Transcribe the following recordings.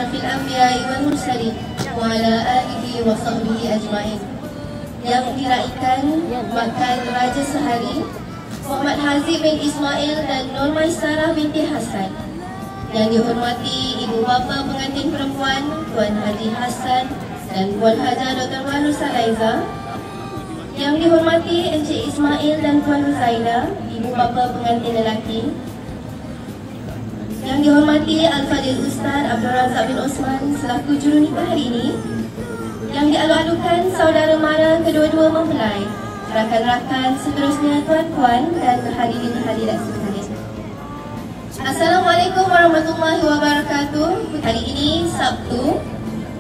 asyrafil anbiya'i wal mursalin wa ala alihi wa sahbihi ajma'in. Yang diraikan bakal Raja Sehari Muhammad Hazib bin Ismail dan Nur Maisarah binti Hasan. Yang dihormati Ibu Bapa pengantin perempuan Tuan Haji Hasan dan Puan Haja Dr. Wan Salaiza. Yang dihormati Encik Ismail dan Puan Zaida, Ibu Bapa pengantin lelaki. Yang dihormati Al-Fadhil Ustaz Abdul Razak bin Osman selaku juru nikah hari ini. Yang dialu-alukan saudara mara kedua-dua mempelai, rakan-rakan seterusnya, tuan-puan dan hadirin hadirat sekalian. Assalamualaikum warahmatullahi wabarakatuh. Hari ini Sabtu,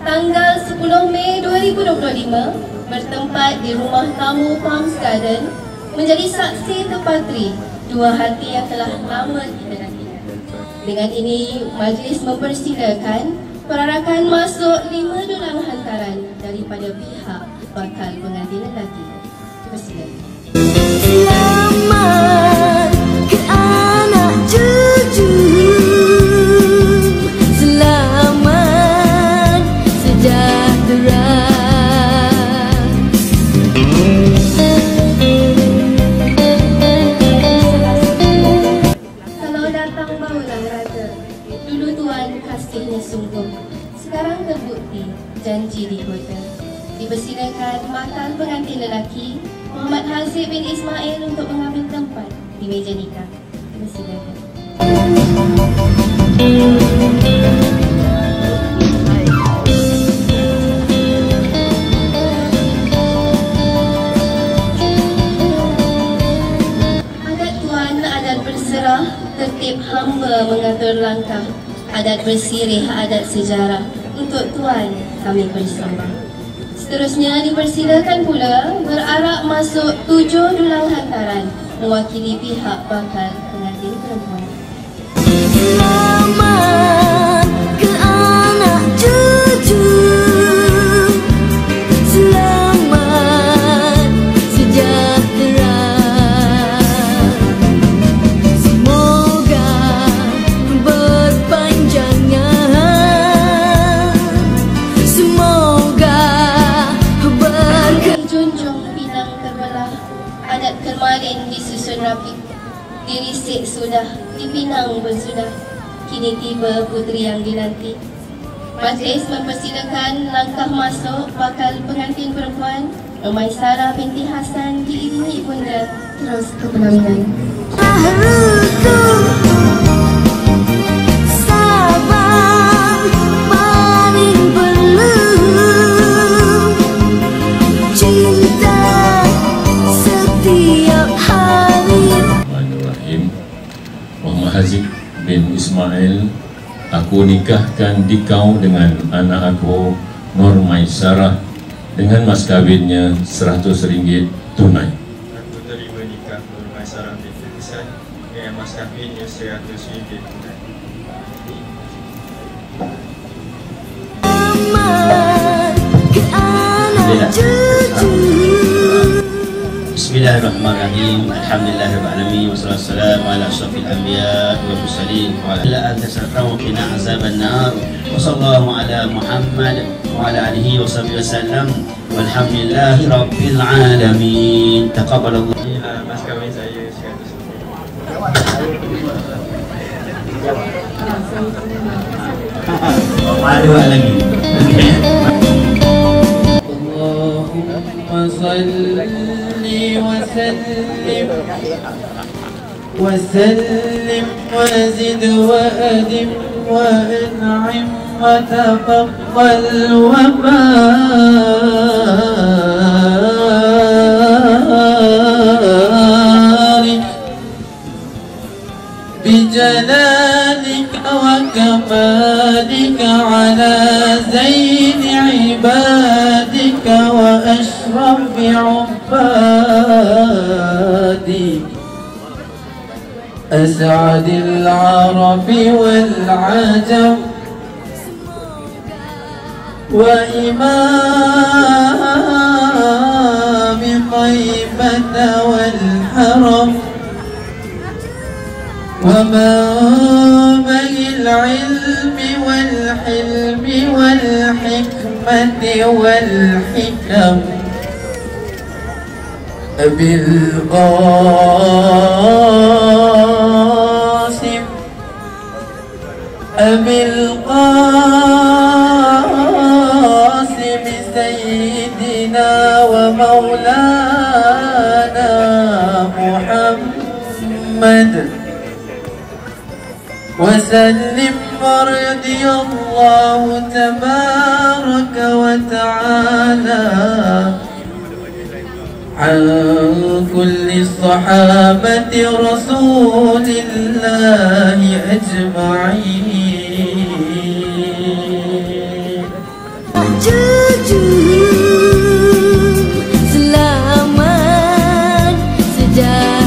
tanggal 10 Mei 2025, bertempat di rumah tamu Palms Garden, menjadi saksi terpatri dua hati yang telah lama kita nantikan. Dengan ini, majlis mempersilakan perarakan masuk 5 dulang hantaran daripada pihak bakal pengantin lelaki. Persilakan. Selamat ke anak cucu, selamat sejahtera. Kalau datang bawalah raja, dulu tuan kasihnya sungguh, sekarang terbukti janji di kota. Dipersilakan bakal pengantin lelaki Muhammad Hazib bin Ismail untuk mengambil tempat di meja nikah. Dipersilakan. Adat tuan, adat berserah, tertib hamba mengatur langkah, adat bersirih, adat sejarah. Untuk tuan kami bersembah. Seterusnya dipersilakan pula berarak masuk 7 dulang hantaran mewakili pihak bakal pengantin perempuan. Selamat ke anak cucu, selamat sejahtera. Semoga berpanjangan, semoga junjung pinang terbelah, adat kermalin disusun rapi, dirisik sudah, dipinang pun sudah, kini tiba puteri yang dinanti. Majlis mempersilakan langkah masuk bakal pengantin perempuan Maisarah binti Hasan diiringi ibunda terus ke pelaminan. Hazib bin Ismail, aku nikahkan dikau dengan anak aku Nur Maisarah dengan mas kawinnya RM100 tunai. Aku terima nikah Nur Maisarah binti Hasan dengan mas kawinnya RM100 tunai. Bismillahirrahmanirrahim. Alhamdulillahirabbil alamin wassalatu wassalamu ala asyrafil anbiya'i wal mursalin wa ala alihi wa qina azaban nar wa sallallahu ala Muhammad wa ala alihi wa sahbihi wasallam walhamdulillahi rabbil alamin. Taqabbalallah. Mas kawin saya RM100. Malu lagi. Allahumma salli وسلم وزد وأدم وأنعم وتفضل وبارك بجلالك وكمالك على زين عبادك وأشرف عبادك أسعد العرب والعجم وإمام طيبة والحرم ومنبع العلم العلم والحلم والحكمة والحكم أبي القاسم سيدنا ومولانا محمد وسلم ورضي الله تبارك وتعالى عن كل الصحابة رسول الله أجمعين. Jujur, selamat sejahtera.